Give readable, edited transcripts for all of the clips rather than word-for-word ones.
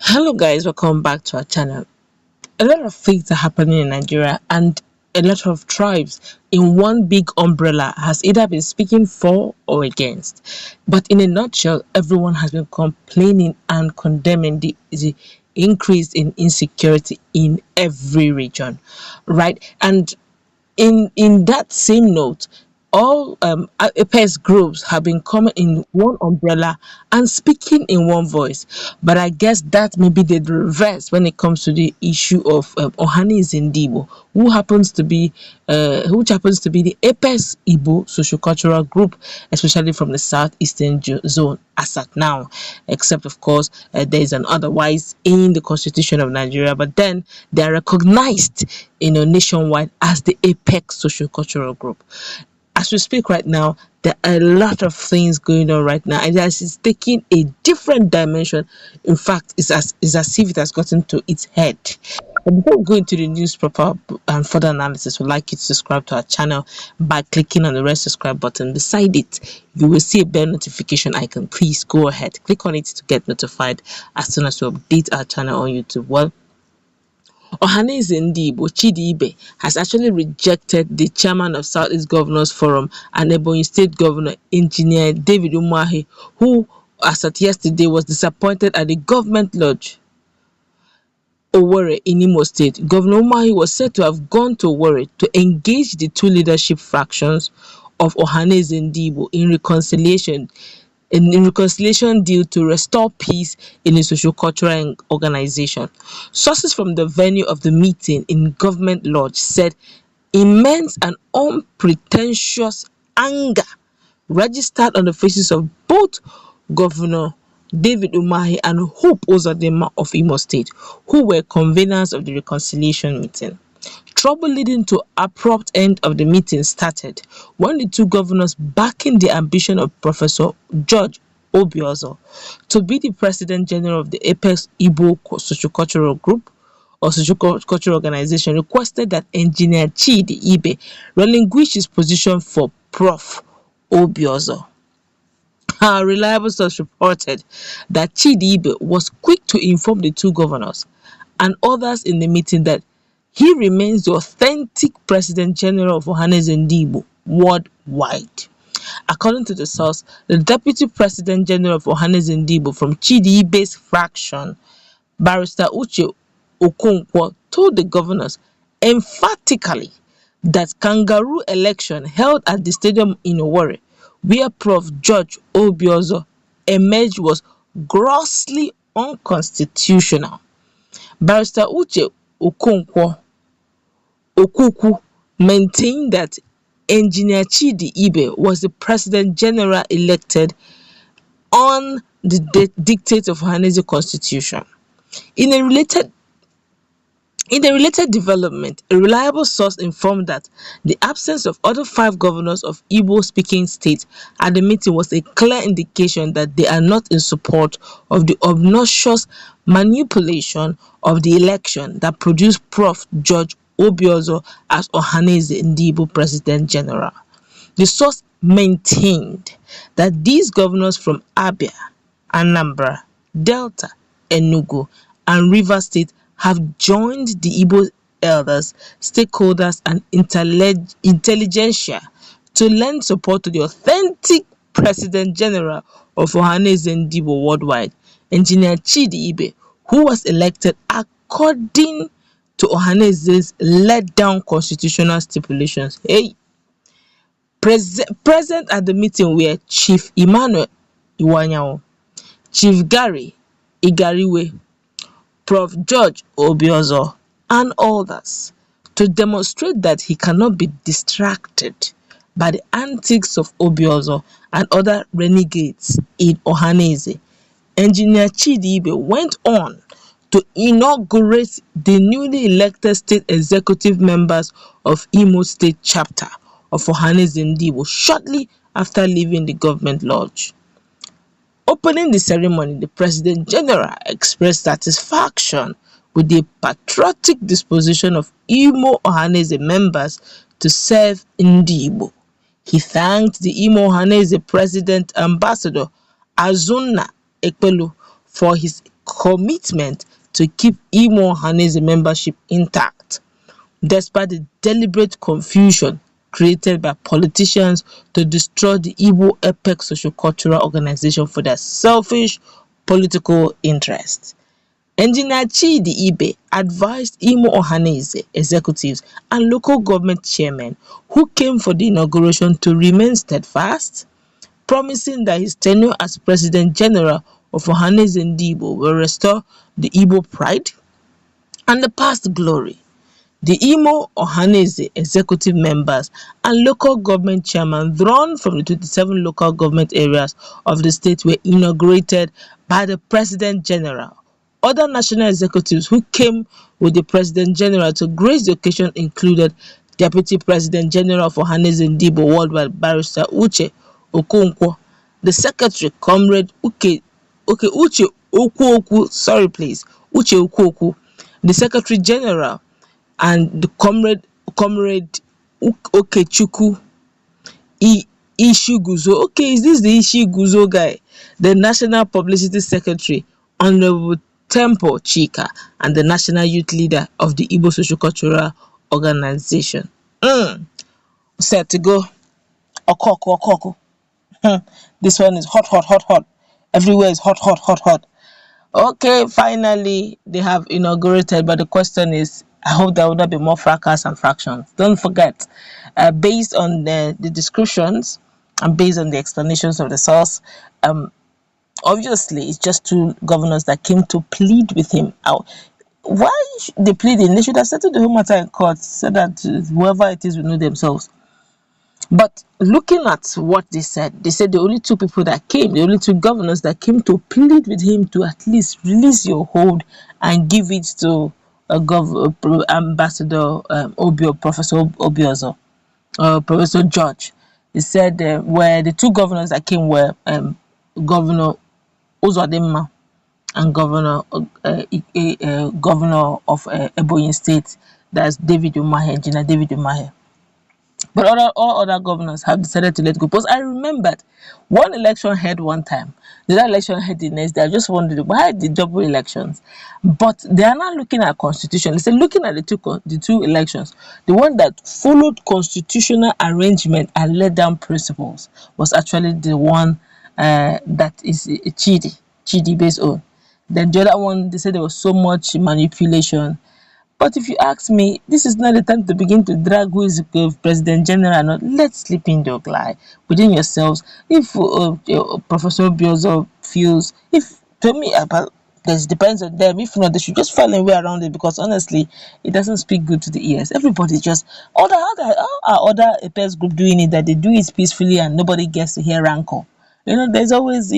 Hello guys, welcome back to our channel. A lot of things are happening in Nigeria, and a lot of tribes in one big umbrella has either been speaking for or against. But in a nutshell, everyone has been complaining and condemning the increase in insecurity in every region, right? And in that same note, all APEX groups have been coming in one umbrella and speaking in one voice. But I guess that may be the reverse when it comes to the issue of Ąńger, which happens to be the APEX Igbo sociocultural group, especially from the southeastern zone as at now. Except, of course, there is an otherwise in the Constitution of Nigeria, but then they are recognized, nationwide as the APEX sociocultural group. As we speak right now, there are a lot of things going on right now, and it's taking a different dimension. In fact, it's as if it has gotten to its head. But before we go into the news proper and further analysis, we'd like you to subscribe to our channel by clicking on the red subscribe button. Beside it, you will see a bell notification icon. Please go ahead, click on it to get notified as soon as we update our channel on YouTube. Well, Ąńger, Chidi Ibeh, has actually rejected the chairman of Southeast Governors Forum and Ebonyi State Governor Engineer David Umahi, who, as at yesterday, was disappointed at the government lodge Owerri in Imo State. Governor Umahi was said to have gone to Owerri to engage the two leadership fractions of Ąńger in reconciliation deal to restore peace in a socio-cultural organization. Sources from the venue of the meeting in Government Lodge said immense and unpretentious anger registered on the faces of both Governor David Umahi and Hope Uzodinma of Imo State, who were conveners of the reconciliation meeting. Trouble leading to abrupt end of the meeting started when the two governors, backing the ambition of Professor George Obiozor to be the President General of the APEX Igbo sociocultural group or sociocultural organization, requested that Engineer Chidi Ibeh relinquish his position for Prof. Obiozor. A reliable source reported that Chidi Ibeh was quick to inform the two governors and others in the meeting that he remains the authentic President General of Ąńger worldwide. According to the source, the Deputy President General of Ąńger from Chidi Ibeh's fraction, Barrister Uche Okonkwo, told the governors emphatically that kangaroo election held at the stadium in Owerri, where Prof. George Obiozor emerged, was grossly unconstitutional. Barrister Uche Okuku maintained that Engineer Chidi Ibeh was the President General elected on the dictate of Ąńger Constitution. In a related development, a reliable source informed that the absence of other 5 governors of Igbo-speaking states at the meeting was a clear indication that they are not in support of the obnoxious manipulation of the election that produced Prof. George Obiozor as Ąńger President General. The source maintained that these governors from Abia, Anambra, Delta, Enugu, and Rivers State have joined the Igbo elders, stakeholders, and intelligentsia to lend support to the authentic President General of Ąńger worldwide, Engineer Chidi Ibeh, who was elected according to Ąńger's let-down constitutional stipulations. Present at the meeting were Chief Emmanuel Iwanyawo, Chief Gary Igariwe, Prof. George Obiozor, and others, to demonstrate that he cannot be distracted by the antics of Obiozor and other renegades in Ąńger. Engineer Chidi Ibeh went on to inaugurate the newly elected state executive members of Imo State chapter of Ąńger shortly after leaving the government lodge. Opening the ceremony, the President General expressed satisfaction with the patriotic disposition of Imo Ąńger members to serve Igbo. He thanked the Imo Ąńger President Ambassador Azunna Ekpelu for his commitment to keep Imo Ohanaeze membership intact, despite the deliberate confusion created by politicians to destroy the Igbo APEX socio-cultural organization for their selfish political interests. Engineer Chidi Ibeh advised Imo Ohanaeze executives and local government chairmen who came for the inauguration to remain steadfast, promising that his tenure as President General of Ohanaeze Ndigbo will restore the Igbo pride and the past glory. The Imo Ohanaeze executive members and local government chairmen drawn from the 27 local government areas of the state were inaugurated by the President General. Other national executives who came with the President General to grace the occasion included Deputy President General of Ohanaeze Ndigbo Worldwide Barrister Uche Okonkwo, the Secretary Comrade Uche Okwoku, Uche Okwoku, the Secretary General and the Comrade Okechukwu Ishiguzo. Okay, is this the Ishiguzo guy? The National Publicity Secretary, Honorable Temple Chika, and the National Youth Leader of the Igbo Socio-Cultural Organization. Set to go. Okoko. This one is hot. Everywhere is hot. Okay, finally, they have inaugurated, but the question is, I hope there will not be more fracas and fractions. Don't forget, based on the descriptions and based on the explanations of the source, obviously, it's just two governors that came to plead with him out. Why they pleading? They should have settled the whole matter in court so that whoever it is will know themselves. But looking at what they said the only two people that came, the only two governors that came to plead with him to at least release your hold and give it to Ambassador Professor Obiozo, Professor George. He said where the two governors that came were Governor Uzodimma and Governor of Ebonyi State, that's David Umahi, Engineer David Umahi. But all other governors have decided to let go. Because I remembered one election held one time, the other election held the next day. I just wondered why the double elections. But they are now looking at constitution. They say looking at the two elections, the one that followed constitutional arrangement and laid down principles was actually the one that is Chidi Ibeh's own. Then the other one, they said there was so much manipulation. But if you ask me, this is not the time to begin to drag who is President General or not. Let's sleep in the lie within yourselves. If Professor Obiozo feels, to me, this depends on them. If not, they should just find a way around it, because honestly, it doesn't speak good to the ears. Everybody just, how are other APEX group doing it, that they do it peacefully and nobody gets to hear rancor? There's always,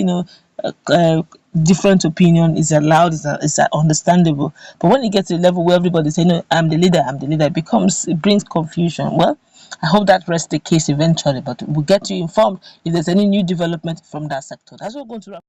different opinion is allowed, is understandable. But when you get to a level where everybody say, no, I'm the leader, it brings confusion. Well, I hope that rests the case eventually, but we'll get you informed if there's any new development from that sector. That's what we're going to wrap.